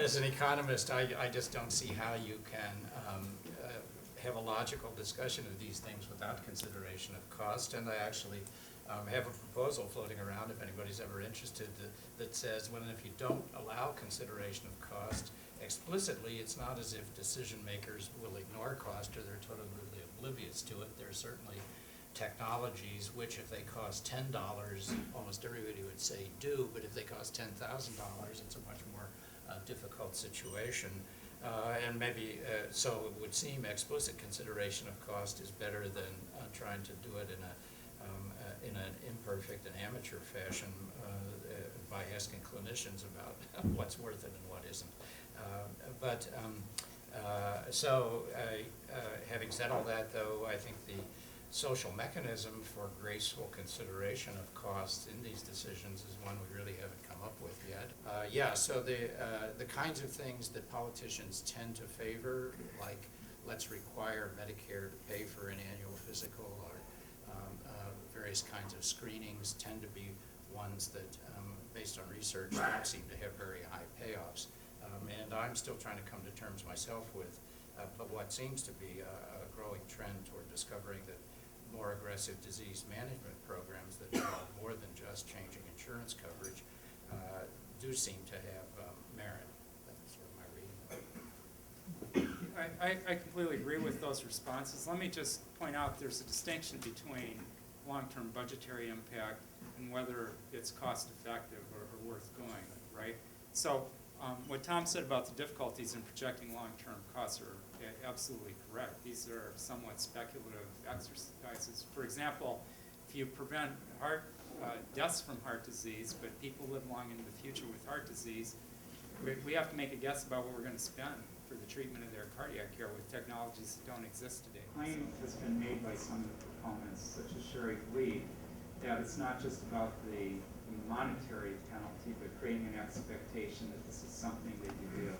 as an economist, I just don't see how you can have a logical discussion of these things without consideration of cost. And I actually have a proposal floating around, if anybody's ever interested, that says, well, if you don't allow consideration of cost explicitly, it's not as if decision makers will ignore cost or they're totally oblivious to it. There are certainly technologies which, if they cost $10, almost everybody would say do, but if they cost $10,000, it's a much more difficult situation. And maybe, so it would seem explicit consideration of cost is better than trying to do it in an imperfect and amateur fashion by asking clinicians about what's worth it and what isn't. Having said all that, though, I think the social mechanism for graceful consideration of costs in these decisions is one we really haven't come up with yet. So the kinds of things that politicians tend to favor, like let's require Medicare to pay for an annual physical or various kinds of screenings, tend to be ones that, based on research, don't seem to have very high payoffs. And I'm still trying to come to terms myself with but what seems to be a growing trend toward discovering that more aggressive disease management programs that involve more than just changing insurance coverage do seem to have merit. That's sort of my reading of it. I completely agree with those responses. Let me just point out there's a distinction between long-term budgetary impact and whether it's cost-effective or worth going, right? So what Tom said about the difficulties in projecting long-term costs are absolutely correct. These are somewhat speculative exercises. For example, if you prevent deaths from heart disease, but people live long into the future with heart disease, we have to make a guess about what we're going to spend for the treatment of their cardiac care with technologies that don't exist today. The claim has been made by some of the proponents, such as Sherry Lee, that it's not just about the monetary penalty, but creating an expectation that this is something that you do.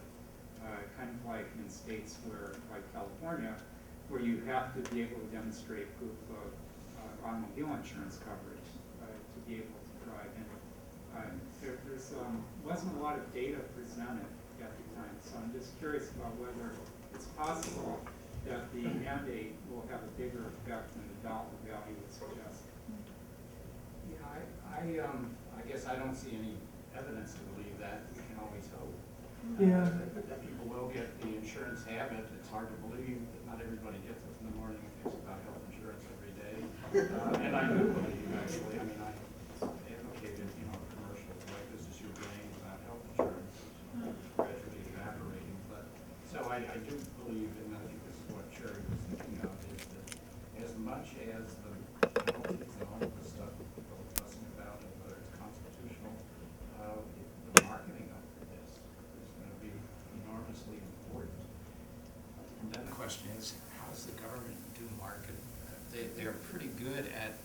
Kind of like in states where, like California, where you have to be able to demonstrate proof of automobile insurance coverage to be able to drive. And there wasn't a lot of data presented at the time, so I'm just curious about whether it's possible that the mandate will have a bigger effect than the dollar value would suggest. Yeah, I guess I don't see any evidence to believe that. We can always hope. Yeah. That people will get the insurance habit. It's hard to believe that not everybody gets up in the morning and thinks about health insurance every day. And I do believe, actually. I mean, I advocated, commercials like this is your game about health insurance, gradually evaporating. But so I do believe, and I think this is what Sherry was thinking of, is that as much as the penalties and all of the stuff that people are fussing about, and whether it's constitutional, the marketing of this is going to be enormously important. And then the question is, how does the government do marketing? They're pretty good at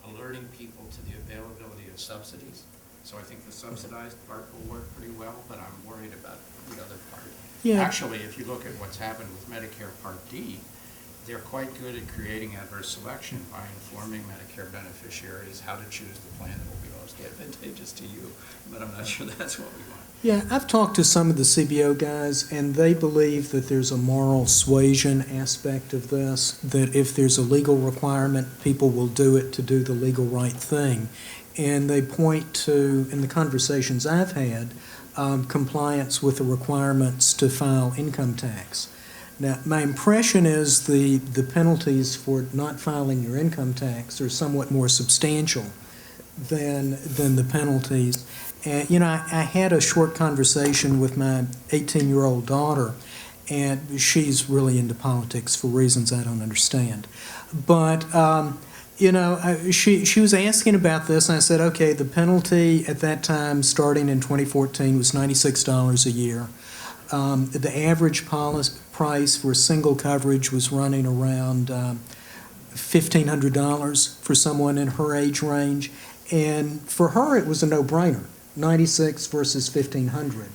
alerting people to the availability of subsidies. So I think the subsidized part will work pretty well, but I'm worried about the other part. Yeah. Actually, if you look at what's happened with Medicare Part D, they're quite good at creating adverse selection by informing Medicare beneficiaries how to choose the plan that will be most advantageous to you. But I'm not sure that's what we want. Yeah, I've talked to some of the CBO guys, and they believe that there's a moral suasion aspect of this, that if there's a legal requirement, people will do it to do the legal right thing. And they point to, in the conversations I've had, compliance with the requirements to file income tax. Now, my impression is the penalties for not filing your income tax are somewhat more substantial than the penalties. And, I had a short conversation with my 18-year-old daughter, and she's really into politics for reasons I don't understand. But, she was asking about this, and I said, okay, the penalty at that time, starting in 2014, was $96 a year. The average price for single coverage was running around $1,500 for someone in her age range. And for her, it was a no-brainer, 96 versus 1,500.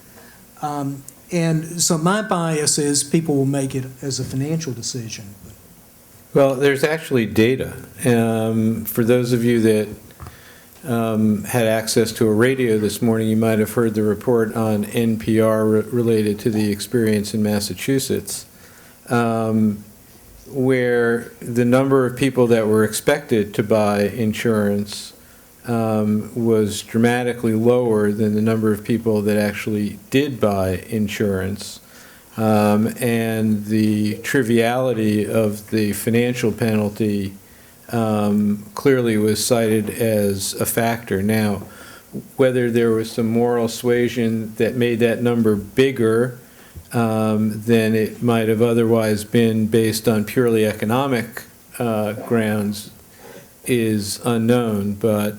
And so my bias is people will make it as a financial decision. Well, there's actually data. For those of you that had access to a radio this morning, you might have heard the report on NPR related to the experience in Massachusetts, where the number of people that were expected to buy insurance was dramatically lower than the number of people that actually did buy insurance. And the triviality of the financial penalty clearly was cited as a factor. Now, whether there was some moral suasion that made that number bigger than it might have otherwise been based on purely economic grounds is unknown, but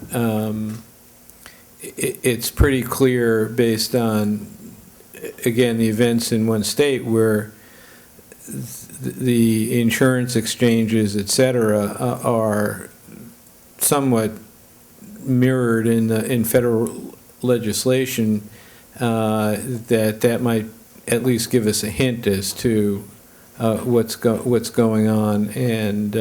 it's pretty clear based on, again, the events in one state where the insurance exchanges, et cetera, are somewhat mirrored in federal legislation, that might at least give us a hint as to what's going on. And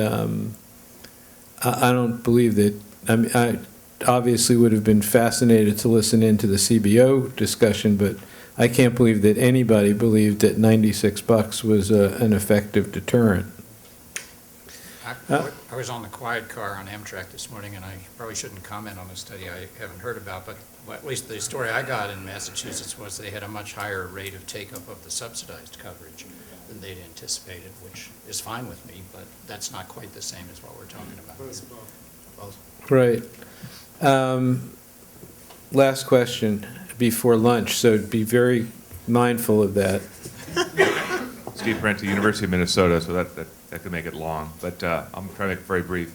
I don't believe that. I mean, I obviously would have been fascinated to listen into the CBO discussion, but I can't believe that anybody believed that $96 was an effective deterrent. I was on the quiet car on Amtrak this morning, and I probably shouldn't comment on a study I haven't heard about, but at least the story I got in Massachusetts was they had a much higher rate of take-up of the subsidized coverage than they'd anticipated, which is fine with me, but that's not quite the same as what we're talking about. Both. Right. Last question before lunch, so be very mindful of that. Steve Parenti, University of Minnesota, so that could make it long, but I'm trying to make it very brief.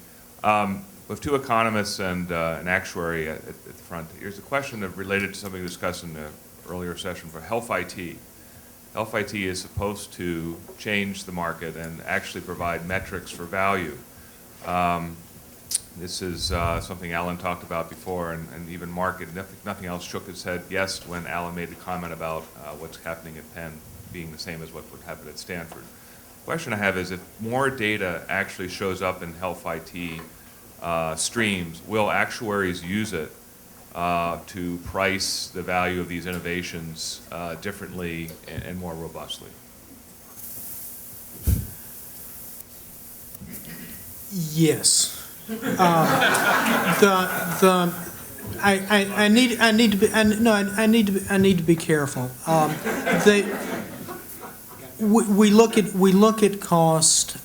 With two economists and an actuary at the front, here's a question that related to something discussed in the earlier session for health IT. Health IT is supposed to change the market and actually provide metrics for value. This is something Alan talked about before, and even Mark, nothing else shook its head yes when Alan made the comment about what's happening at Penn being the same as what would happen at Stanford. The question I have is if more data actually shows up in health IT streams, will actuaries use it to price the value of these innovations differently and more robustly? Yes. I need to be careful. We look at cost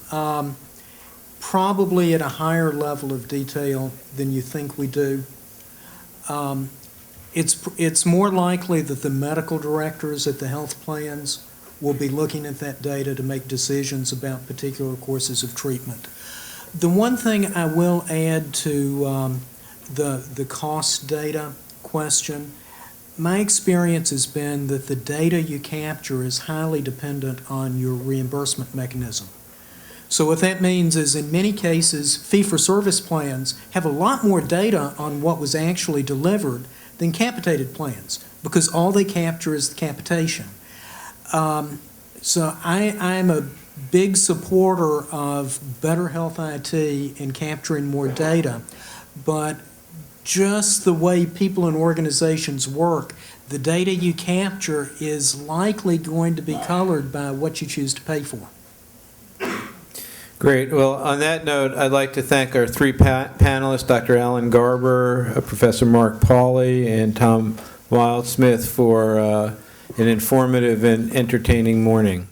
probably at a higher level of detail than you think we do. It's more likely that the medical directors at the health plans will be looking at that data to make decisions about particular courses of treatment. The one thing I will add to the cost data question, my experience has been that the data you capture is highly dependent on your reimbursement mechanism. So what that means is in many cases, fee-for-service plans have a lot more data on what was actually delivered than capitated plans because all they capture is the capitation. So I'm a big supporter of better health IT and capturing more data, but just the way people and organizations work, the data you capture is likely going to be colored by what you choose to pay for. Great. Well, on that note, I'd like to thank our three panelists, Dr. Alan Garber, Professor Mark Pauly, and Tom Wildsmith for an informative and entertaining morning.